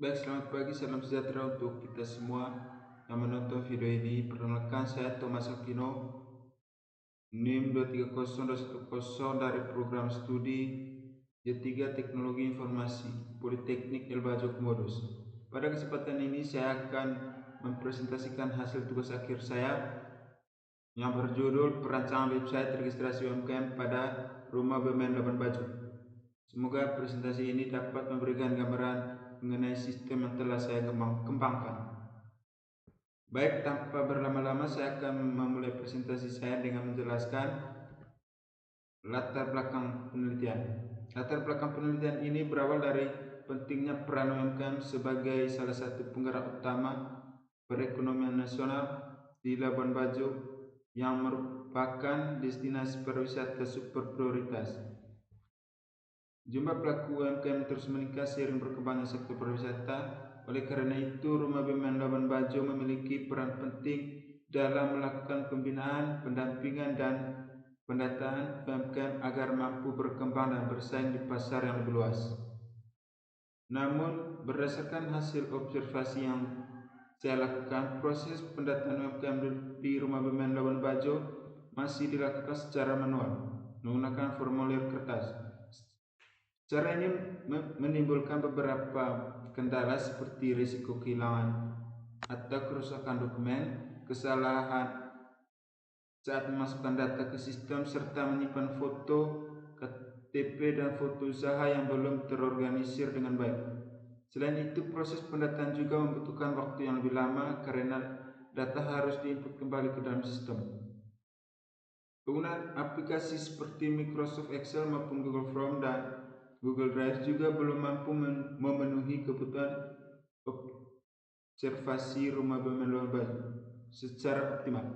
Baik, selamat pagi, salam sejahtera untuk kita semua yang menonton video ini. Perkenalkan, saya Thomas Aquino, NIM 2302110 dari program studi D3 Teknologi Informasi Politeknik Elbajo Komodos. Pada kesempatan ini saya akan mempresentasikan hasil tugas akhir saya yang berjudul perancangan website registrasi UMKM pada Rumah BUMN Labuan Bajo. Semoga presentasi ini dapat memberikan gambaran mengenai sistem yang telah saya kembangkan. Baik, tanpa berlama-lama saya akan memulai presentasi saya dengan menjelaskan latar belakang penelitian. Latar belakang penelitian ini berawal dari pentingnya peran UMKM sebagai salah satu penggerak utama perekonomian nasional di Labuan Bajo yang merupakan destinasi pariwisata super prioritas. Jumlah pelaku UMKM terus meningkat seiring berkembangnya sektor pariwisata. Oleh karena itu, Rumah BUMN Labuan Bajo memiliki peran penting dalam melakukan pembinaan, pendampingan, dan pendataan UMKM agar mampu berkembang dan bersaing di pasar yang lebih luas. Namun, berdasarkan hasil observasi yang saya lakukan, proses pendataan UMKM di Rumah BUMN Labuan Bajo masih dilakukan secara manual menggunakan formulir kertas. Cara ini menimbulkan beberapa kendala seperti risiko kehilangan atau kerusakan dokumen, kesalahan saat memasukkan data ke sistem, serta menyimpan foto KTP dan foto usaha yang belum terorganisir dengan baik. Selain itu, proses pendataan juga membutuhkan waktu yang lebih lama karena data harus diinput kembali ke dalam sistem. Penggunaan aplikasi seperti Microsoft Excel maupun Google Form dan Google Drive juga belum mampu memenuhi kebutuhan observasi Rumah BUMN Labuan Bajo secara optimal.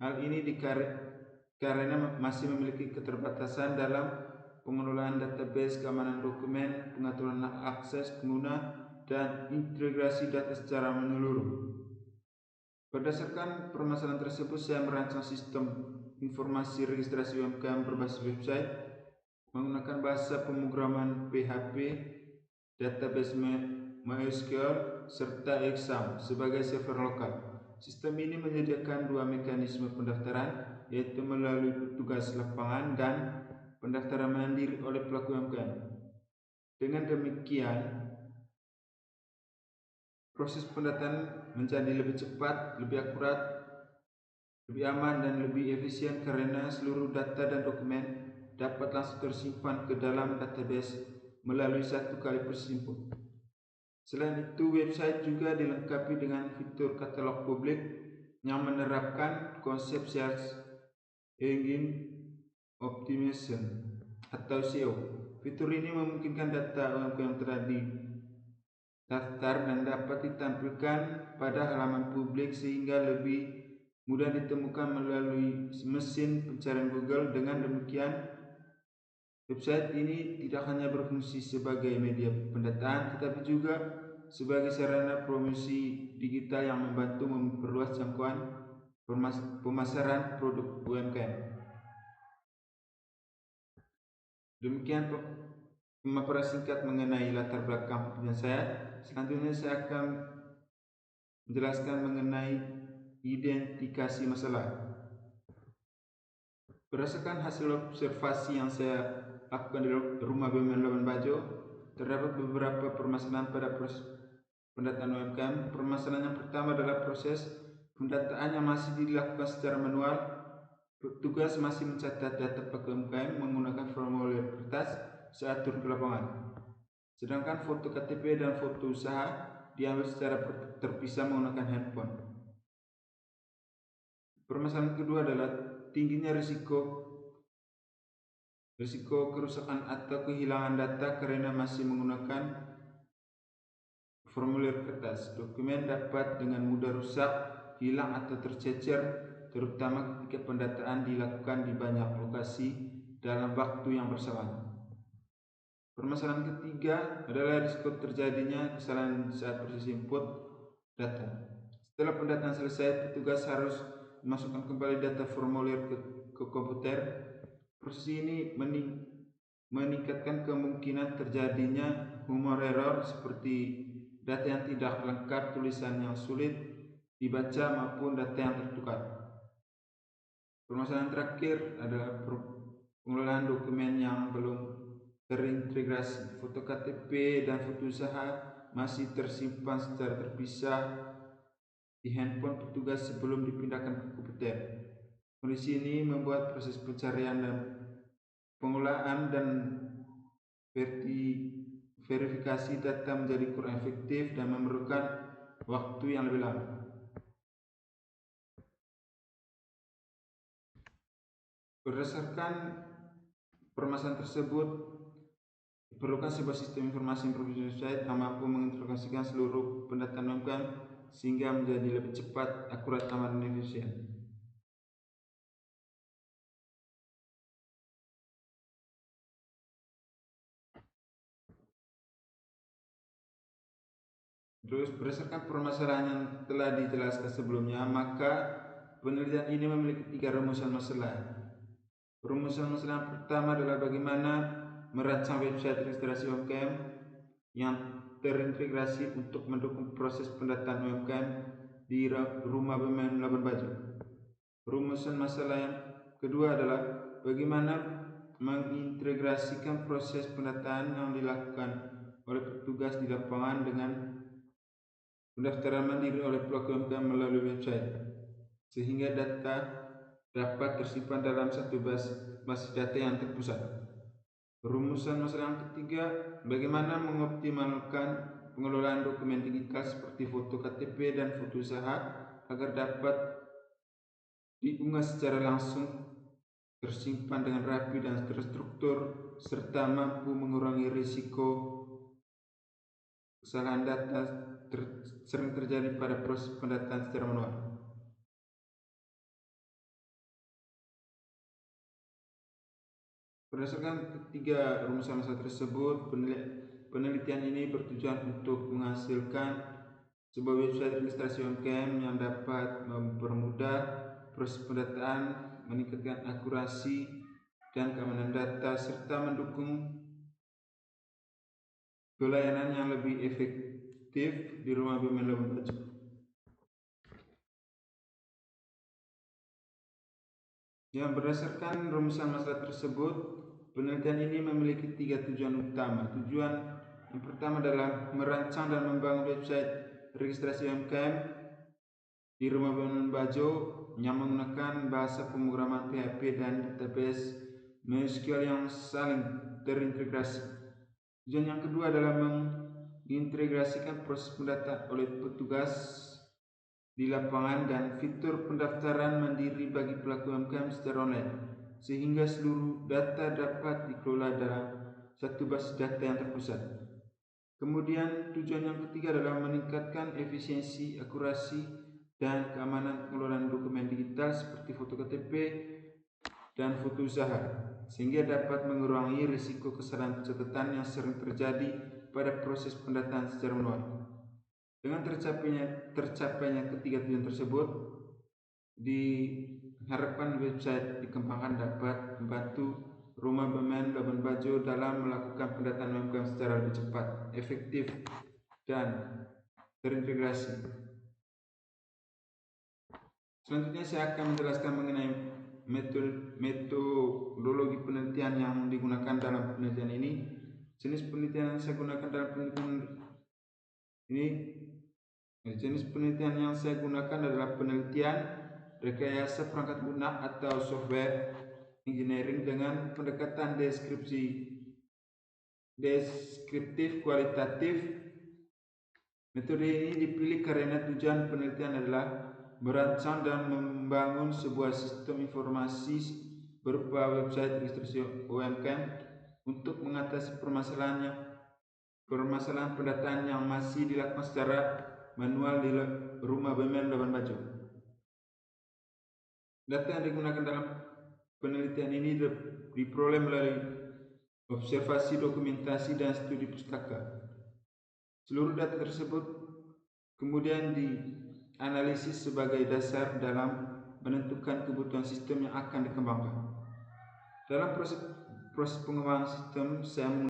Hal ini karena masih memiliki keterbatasan dalam pengelolaan database, keamanan dokumen, pengaturan akses pengguna, dan integrasi data secara menyeluruh. Berdasarkan permasalahan tersebut, saya merancang sistem informasi registrasi UMKM berbasis website menggunakan bahasa pemrograman PHP, database MySQL, serta Exam sebagai server lokal. Sistem ini menyediakan dua mekanisme pendaftaran, yaitu melalui petugas lapangan dan pendaftaran mandiri oleh pelaku UMKM. Dengan demikian, proses pendataan menjadi lebih cepat, lebih akurat, lebih aman, dan lebih efisien karena seluruh data dan dokumen dapat langsung tersimpan ke dalam database melalui satu kali proses input. Selain itu, website juga dilengkapi dengan fitur katalog publik yang menerapkan konsep Search Engine Optimization atau SEO. Fitur ini memungkinkan data UMKM yang telah didaftar dan dapat ditampilkan pada halaman publik sehingga lebih mudah ditemukan melalui mesin pencarian Google. Dengan demikian, website ini tidak hanya berfungsi sebagai media pendataan, tetapi juga sebagai sarana promosi digital yang membantu memperluas jangkauan pemasaran produk UMKM. Demikian pemaparan singkat mengenai latar belakang pekerjaan saya. Selanjutnya saya akan menjelaskan mengenai identifikasi masalah. Berdasarkan hasil observasi yang saya lakukan di Rumah BUMN Labuan Bajo, terdapat beberapa permasalahan pada proses pendataan UMKM. Permasalahan yang pertama adalah proses pendataan yang masih dilakukan secara manual. Petugas masih mencatat data pelaku UMKM menggunakan formulir kertas saat turun ke lapangan. Sedangkan foto KTP dan foto usaha diambil secara terpisah menggunakan handphone. Permasalahan kedua adalah tingginya risiko kerusakan atau kehilangan data karena masih menggunakan formulir kertas. Dokumen dapat dengan mudah rusak, hilang, atau tercecer, terutama ketika pendataan dilakukan di banyak lokasi dalam waktu yang bersamaan. Permasalahan ketiga adalah risiko terjadinya kesalahan saat proses input data. Setelah pendataan selesai, petugas harus memasukkan kembali data formulir ke komputer. Proses ini meningkatkan kemungkinan terjadinya human error seperti data yang tidak lengkap, tulisan yang sulit dibaca maupun data yang tertukar. Permasalahan terakhir adalah pengelolaan dokumen yang belum terintegrasi. Foto KTP dan foto usaha masih tersimpan secara terpisah di handphone petugas sebelum dipindahkan ke komputer. Kondisi ini membuat proses pencarian dan pengelolaan dan verifikasi data menjadi kurang efektif dan memerlukan waktu yang lebih lama. Berdasarkan permasalahan tersebut, diperlukan sebuah sistem informasi improvisasi website yang mampu mengintegrasikan seluruh pendataan UMKM sehingga menjadi lebih cepat, akurat, aman, dan efisien. Terus, berdasarkan permasalahan yang telah dijelaskan sebelumnya, maka penelitian ini memiliki 3 rumusan masalah. Rumusan masalah yang pertama adalah bagaimana merancang website registrasi UMKM yang terintegrasi untuk mendukung proses pendataan UMKM di Rumah BUMN Labuan Bajo. Rumusan masalah yang kedua adalah bagaimana mengintegrasikan proses pendataan yang dilakukan oleh petugas di lapangan dengan pendaftaran mandiri oleh pelaku UMKM melalui website, sehingga data dapat tersimpan dalam satu basis data yang terpusat. Rumusan masalah yang ketiga, bagaimana mengoptimalkan pengelolaan dokumen digital seperti foto KTP dan foto usaha agar dapat diunggah secara langsung, tersimpan dengan rapi dan terstruktur, serta mampu mengurangi risiko kesalahan data sering terjadi pada proses pendataan secara manual. Berdasarkan ketiga rumusan masalah tersebut, penelitian ini bertujuan untuk menghasilkan sebuah website registrasi UMKM yang dapat mempermudah proses pendataan, meningkatkan akurasi dan keamanan data, serta mendukung pelayanan yang lebih efektif di Rumah BUMN Labuan Bajo. Yang berdasarkan rumusan masalah tersebut, penelitian ini memiliki 3 tujuan utama. Tujuan yang pertama adalah merancang dan membangun website registrasi UMKM di Rumah BUMN Bajo yang menggunakan bahasa pemrograman PHP dan database MySQL yang saling terintegrasi. Tujuan yang kedua adalah mengintegrasikan proses pendataan oleh petugas di lapangan dan fitur pendaftaran mandiri bagi pelaku UMKM secara online, sehingga seluruh data dapat dikelola dalam satu basis data yang terpusat. Kemudian tujuan yang ketiga adalah meningkatkan efisiensi, akurasi, dan keamanan pengelolaan dokumen digital seperti foto KTP dan foto usaha, sehingga dapat mengurangi risiko kesalahan pencatatan yang sering terjadi pada proses pendataan secara manual. Dengan tercapainya ketiga tujuan tersebut, diharapkan website dikembangkan dapat membantu Rumah BUMN Labuan Bajo dalam melakukan pendataan UMKM secara lebih cepat, efektif, dan terintegrasi. Selanjutnya saya akan menjelaskan mengenai metodologi penelitian yang digunakan dalam penelitian ini. Jenis penelitian yang saya gunakan dalam penelitian ini, jenis penelitian yang saya gunakan adalah penelitian rekayasa perangkat lunak atau software engineering dengan pendekatan deskriptif kualitatif. Metode ini dipilih karena tujuan penelitian adalah merancang dan membangun sebuah sistem informasi berupa website registrasi UMKM untuk mengatasi permasalahan pendataan yang masih dilakukan secara manual di Rumah BUMN Labuan Bajo. Data yang digunakan dalam penelitian ini diperoleh melalui observasi, dokumentasi, dan studi pustaka. Seluruh data tersebut kemudian dianalisis sebagai dasar dalam menentukan kebutuhan sistem yang akan dikembangkan. Dalam proses pengembangan sistem, saya